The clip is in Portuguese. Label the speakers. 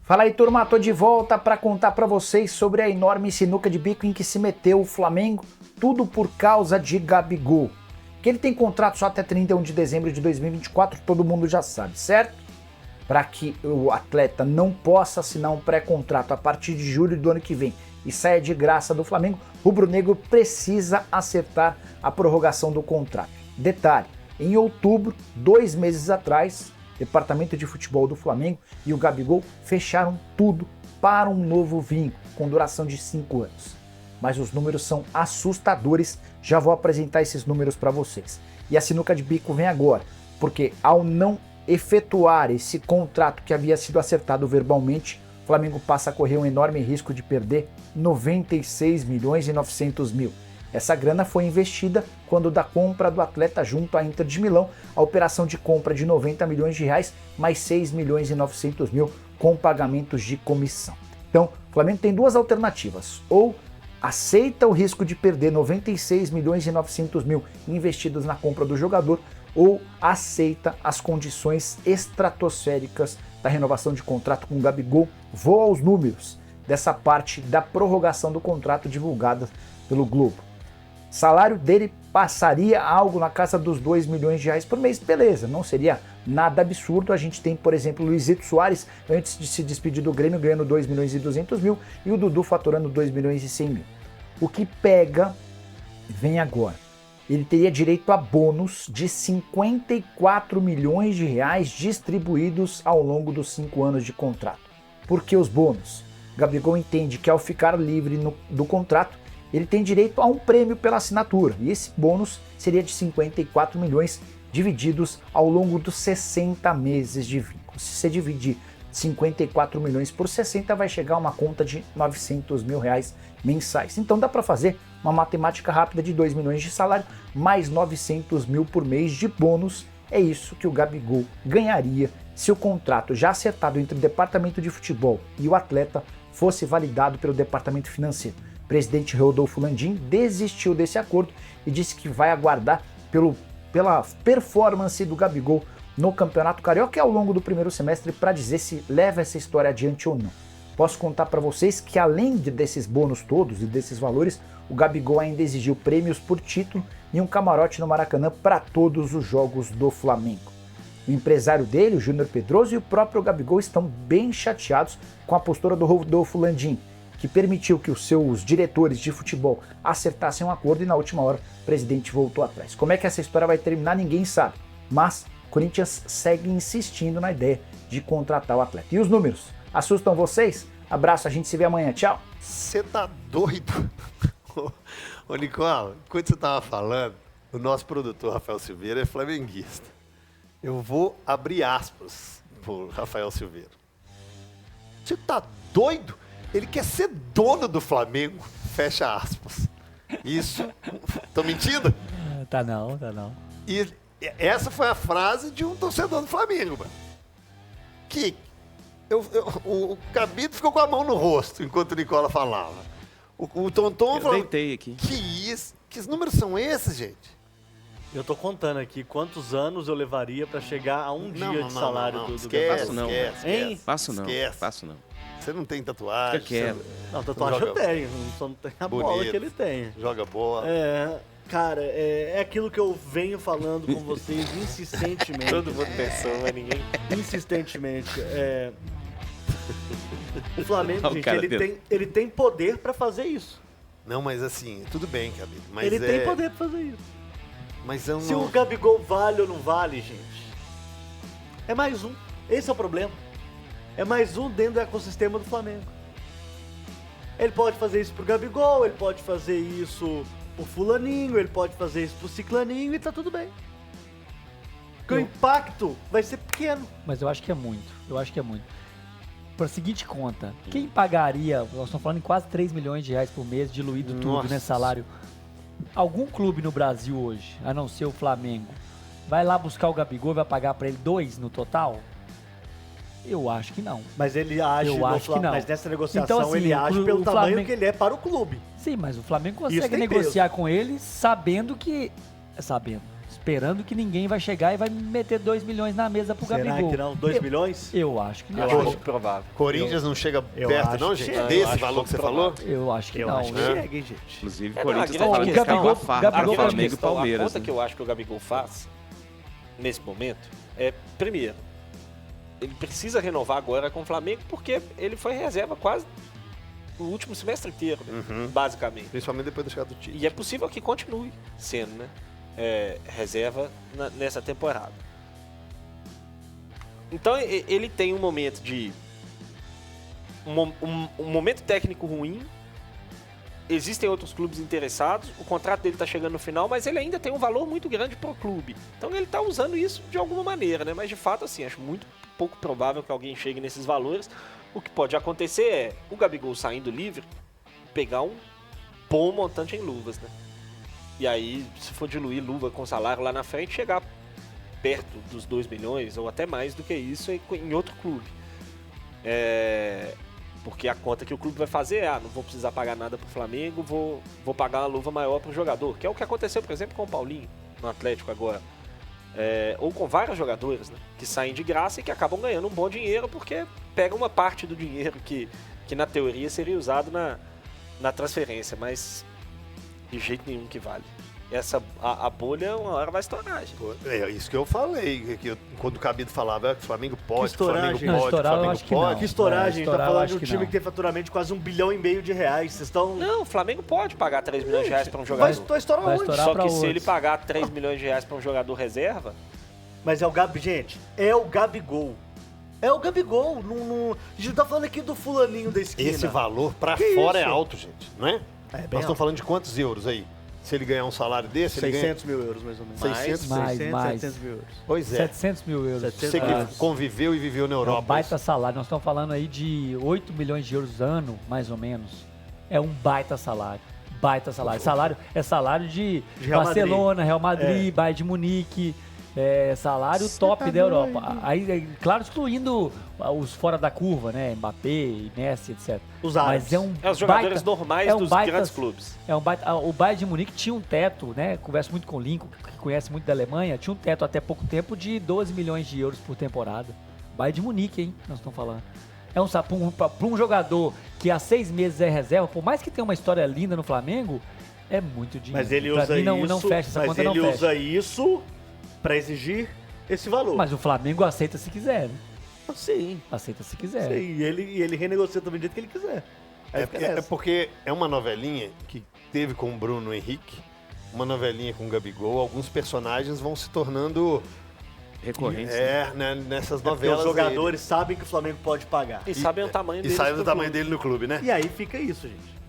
Speaker 1: Fala aí, turma, tô de volta para contar para vocês sobre a enorme sinuca de bico em que se meteu o Flamengo, tudo por causa de Gabigol. Que ele tem contrato só até 31 de dezembro de 2024, todo mundo já sabe, certo? Para que o atleta não possa assinar um pré-contrato a partir de julho do ano que vem e saia de graça do Flamengo, o rubro-negro precisa acertar a prorrogação do contrato. Detalhe, em outubro, 2 meses atrás, Departamento de Futebol do Flamengo e o Gabigol fecharam tudo para um novo vínculo, com duração de 5 anos. Mas os números são assustadores, já vou apresentar esses números para vocês. E a sinuca de bico vem agora, porque ao não efetuar esse contrato que havia sido acertado verbalmente, o Flamengo passa a correr um enorme risco de perder 96 milhões e 900 mil. Essa grana foi investida quando da compra do atleta junto à Inter de Milão, a operação de compra de 90 milhões de reais, mais 6 milhões e 900 mil com pagamentos de comissão. Então, o Flamengo tem duas alternativas, ou aceita o risco de perder 96 milhões e 900 mil investidos na compra do jogador, ou aceita as condições estratosféricas da renovação de contrato com o Gabigol. Vou aos números dessa parte da prorrogação do contrato divulgada pelo Globo. Salário dele passaria algo na casa dos 2 milhões de reais por mês, beleza, não seria nada absurdo. A gente tem, por exemplo, o Luizito Soares, antes de se despedir do Grêmio, ganhando 2 milhões e 200 mil, e o Dudu faturando 2 milhões e 100 mil. O que pega vem agora. Ele teria direito a bônus de 54 milhões de reais distribuídos ao longo dos 5 anos de contrato. Por que os bônus? Gabigol entende que ao ficar livre do contrato, ele tem direito a um prêmio pela assinatura, e esse bônus seria de 54 milhões divididos ao longo dos 60 meses de vínculo. Se você dividir 54 milhões por 60, vai chegar a uma conta de 900 mil reais mensais. Então dá para fazer uma matemática rápida de 2 milhões de salário, mais 900 mil por mês de bônus. É isso que o Gabigol ganharia se o contrato já acertado entre o Departamento de Futebol e o atleta fosse validado pelo Departamento Financeiro. O presidente Rodolfo Landim desistiu desse acordo e disse que vai aguardar pela performance do Gabigol no Campeonato Carioca e ao longo do primeiro semestre para dizer se leva essa história adiante ou não. Posso contar para vocês que além desses bônus todos e desses valores, o Gabigol ainda exigiu prêmios por título e um camarote no Maracanã para todos os jogos do Flamengo. O empresário dele, o Júnior Pedroso, e o próprio Gabigol estão bem chateados com a postura do Rodolfo Landim, que permitiu que os seus diretores de futebol acertassem um acordo e na última hora o presidente voltou atrás. Como é que essa história vai terminar, ninguém sabe, mas o Corinthians segue insistindo na ideia de contratar o atleta. E os números assustam vocês? Abraço, a gente se vê amanhã, tchau!
Speaker 2: Você tá doido? Ô Nicola, enquanto você tava falando, o nosso produtor Rafael Silveira é flamenguista. Eu vou abrir aspas pro Rafael Silveira. Você tá doido? Ele quer ser dono do Flamengo, fecha aspas. Isso, tô mentindo?
Speaker 3: Tá não.
Speaker 2: E essa foi a frase de um torcedor do Flamengo, mano. Que o Cabito ficou com a mão no rosto enquanto o Nicola falava. O Tonton falou...
Speaker 4: Eu deitei aqui.
Speaker 2: Que isso? Que números são esses, gente?
Speaker 5: Eu tô contando aqui quantos anos eu levaria pra chegar a um dia de salário do
Speaker 2: esquece,
Speaker 4: não.
Speaker 2: Esquece.
Speaker 4: Faço não,
Speaker 2: Esquece.
Speaker 4: faço não.
Speaker 2: Você não tem tatuagem.
Speaker 4: Fica quieto.
Speaker 5: Não, tatuagem eu tenho, só não tem a bola que ele tem.
Speaker 2: Joga bola.
Speaker 5: Cara, é aquilo que eu venho falando com vocês insistentemente.
Speaker 6: Todo mundo pensou, mas ninguém...
Speaker 5: Insistentemente. O Flamengo,
Speaker 4: Olha o
Speaker 5: gente,
Speaker 4: cara
Speaker 5: ele tem poder pra fazer isso.
Speaker 2: Não, mas assim, tudo bem, Cabito. Mas
Speaker 5: Ele tem poder pra fazer isso.
Speaker 2: Mas eu
Speaker 5: Se
Speaker 2: não...
Speaker 5: o Gabigol vale ou não vale, gente, é mais um. Esse é o problema. É mais um dentro do ecossistema do Flamengo. Ele pode fazer isso pro Gabigol, ele pode fazer isso pro fulaninho, ele pode fazer isso pro ciclaninho e tá tudo bem. Porque o impacto vai ser pequeno.
Speaker 3: Mas eu acho que é muito. Por seguinte conta, quem pagaria, nós estamos falando em quase 3 milhões de reais por mês, diluído tudo, né, salário. Algum clube no Brasil hoje, a não ser o Flamengo, vai lá buscar o Gabigol e vai pagar pra ele 2 no total? Eu acho que não.
Speaker 5: Mas ele age mas nessa negociação
Speaker 3: então, assim,
Speaker 5: ele age pelo tamanho
Speaker 3: Flamengo...
Speaker 5: que ele é para o clube.
Speaker 3: Sim, mas o Flamengo consegue negociar com ele sabendo que... esperando que ninguém vai chegar e vai meter 2 milhões na mesa pro
Speaker 5: Será
Speaker 3: Gabigol.
Speaker 5: que não? 2 milhões?
Speaker 3: Eu acho que não.
Speaker 4: Eu acho provável.
Speaker 2: Corinthians não chega
Speaker 5: eu
Speaker 2: perto,
Speaker 5: acho
Speaker 2: não,
Speaker 5: que
Speaker 2: gente?
Speaker 5: chega.
Speaker 4: Eu
Speaker 2: Desse
Speaker 4: acho
Speaker 2: valor que você
Speaker 4: pouco
Speaker 2: falou?
Speaker 3: Eu acho que
Speaker 5: Eu
Speaker 3: não.
Speaker 5: acho que
Speaker 3: Eu-
Speaker 5: chega, hein, gente?
Speaker 4: Inclusive, o
Speaker 6: É,
Speaker 4: Corinthians
Speaker 6: não,
Speaker 4: tá
Speaker 6: a
Speaker 4: fazendo
Speaker 6: grande
Speaker 3: Gabigol-
Speaker 4: uma farra
Speaker 3: Gabigol
Speaker 4: pro
Speaker 6: Agora,
Speaker 4: Flamengo e
Speaker 6: a
Speaker 4: Palmeiras.
Speaker 6: conta
Speaker 4: né?
Speaker 6: que eu acho que o Gabigol faz, nesse momento, é, primeiro, ele precisa renovar agora com o Flamengo porque ele foi reserva quase o último semestre inteiro, né, basicamente.
Speaker 2: Principalmente depois da chegada do Tite.
Speaker 6: E é possível que continue sendo, né, reserva nessa temporada. Então ele tem um momento de um momento técnico ruim. Existem outros clubes interessados, o contrato dele está chegando no final, mas ele ainda tem um valor muito grande pro clube. Então ele está usando isso de alguma maneira, né? Mas de fato, assim, acho muito pouco provável que alguém chegue nesses valores. O que pode acontecer é o Gabigol saindo livre, pegar um bom montante em luvas, né? E aí, se for diluir luva com salário lá na frente, chegar perto dos 2 milhões ou até mais do que isso em outro clube. Porque a conta que o clube vai fazer é, não vou precisar pagar nada pro Flamengo, vou pagar uma luva maior pro jogador, que é o que aconteceu, por exemplo, com o Paulinho, no Atlético agora. Ou com vários jogadores, né, que saem de graça e que acabam ganhando um bom dinheiro porque pegam uma parte do dinheiro que na teoria seria usado na transferência, mas de jeito nenhum que vale. A bolha uma hora vai estourar, gente.
Speaker 2: É isso que eu falei, quando o Cabido falava que o Flamengo pode,
Speaker 5: Que estourar,
Speaker 2: o Flamengo
Speaker 5: gente.
Speaker 3: Não,
Speaker 2: pode, o
Speaker 3: estourar eu
Speaker 2: Flamengo
Speaker 3: acho que
Speaker 2: pode.
Speaker 3: não.
Speaker 5: Que estourar, gente.
Speaker 3: estourar
Speaker 5: Tá
Speaker 3: eu
Speaker 5: falando
Speaker 3: acho
Speaker 5: de um
Speaker 3: que
Speaker 5: time
Speaker 3: não.
Speaker 5: que tem faturamento de quase R$1,5 bilhão de reais. Vocês estão...
Speaker 6: Não, o Flamengo pode pagar 3 milhões de reais para um
Speaker 5: Vai
Speaker 6: jogador.
Speaker 5: estourar
Speaker 3: Vai
Speaker 5: onde?
Speaker 3: estourar
Speaker 6: Só
Speaker 3: pra
Speaker 6: que se
Speaker 3: outros.
Speaker 6: ele pagar 3 milhões de reais para um jogador reserva,
Speaker 5: Mas é o Gente, é o Gabigol. É o Gabigol. A gente não tá falando aqui do fulaninho da esquina.
Speaker 2: Esse valor pra
Speaker 5: Que
Speaker 2: fora
Speaker 5: isso?
Speaker 2: é alto, gente, não é?
Speaker 5: É, bem
Speaker 2: Nós
Speaker 5: alto.
Speaker 2: estamos falando de quantos euros aí? Se ele ganhar um salário desse, ele ganha...
Speaker 5: 600 mil euros, mais ou menos.
Speaker 2: 600?
Speaker 3: Mais,
Speaker 5: 600,
Speaker 3: mais.
Speaker 5: 700 mil euros.
Speaker 2: Pois é.
Speaker 3: 700 mil euros.
Speaker 5: 700
Speaker 2: Você
Speaker 5: mil.
Speaker 2: que conviveu e viveu na
Speaker 3: É um
Speaker 2: Europa.
Speaker 3: baita salário. Nós estamos falando aí de 8 milhões de euros ano, mais ou menos. É um baita salário. Baita salário. Salário de
Speaker 5: Real
Speaker 3: Barcelona, Real Madrid, Bayern de Munique. Salário top da Europa. Aí, claro, excluindo os fora da curva, né? Mbappé, Messi, etc.
Speaker 5: Os árabes.
Speaker 3: Mas é um
Speaker 6: os jogadores
Speaker 3: baita-
Speaker 6: normais
Speaker 3: é um
Speaker 6: dos
Speaker 3: baita-
Speaker 6: grandes clubes.
Speaker 3: É um baita, o Bayern de Munique tinha um teto, né? Converso muito com o Lincoln, que conhece muito da Alemanha, tinha um teto até pouco tempo de 12 milhões de euros por temporada. Bayern de Munique, hein? Nós estamos falando. Para um jogador que há 6 meses é reserva, por mais que tenha uma história linda no Flamengo, é muito dinheiro.
Speaker 5: Mas ele
Speaker 3: Pra
Speaker 5: usa
Speaker 3: mim,
Speaker 5: isso...
Speaker 3: não fecha, essa
Speaker 5: mas
Speaker 3: conta não
Speaker 5: ele
Speaker 3: fecha.
Speaker 5: usa isso pra exigir esse valor.
Speaker 3: Mas o Flamengo aceita se quiser, né?
Speaker 5: Sim.
Speaker 3: Aceita se quiser.
Speaker 5: Sim. E ele renegocia também do jeito que ele quiser. Aí fica
Speaker 2: É
Speaker 5: nessa.
Speaker 2: porque é uma novelinha que teve com o Bruno Henrique, uma novelinha com o Gabigol, alguns personagens vão se tornando
Speaker 4: Recorrentes.
Speaker 2: né, nessas
Speaker 5: Porque
Speaker 2: novelas.
Speaker 5: os jogadores sabem que o Flamengo pode pagar.
Speaker 6: E sabem o tamanho
Speaker 2: E
Speaker 6: deles
Speaker 2: sabe do
Speaker 6: pro
Speaker 2: tamanho
Speaker 6: clube.
Speaker 2: dele no clube, né?
Speaker 5: E aí fica isso, gente.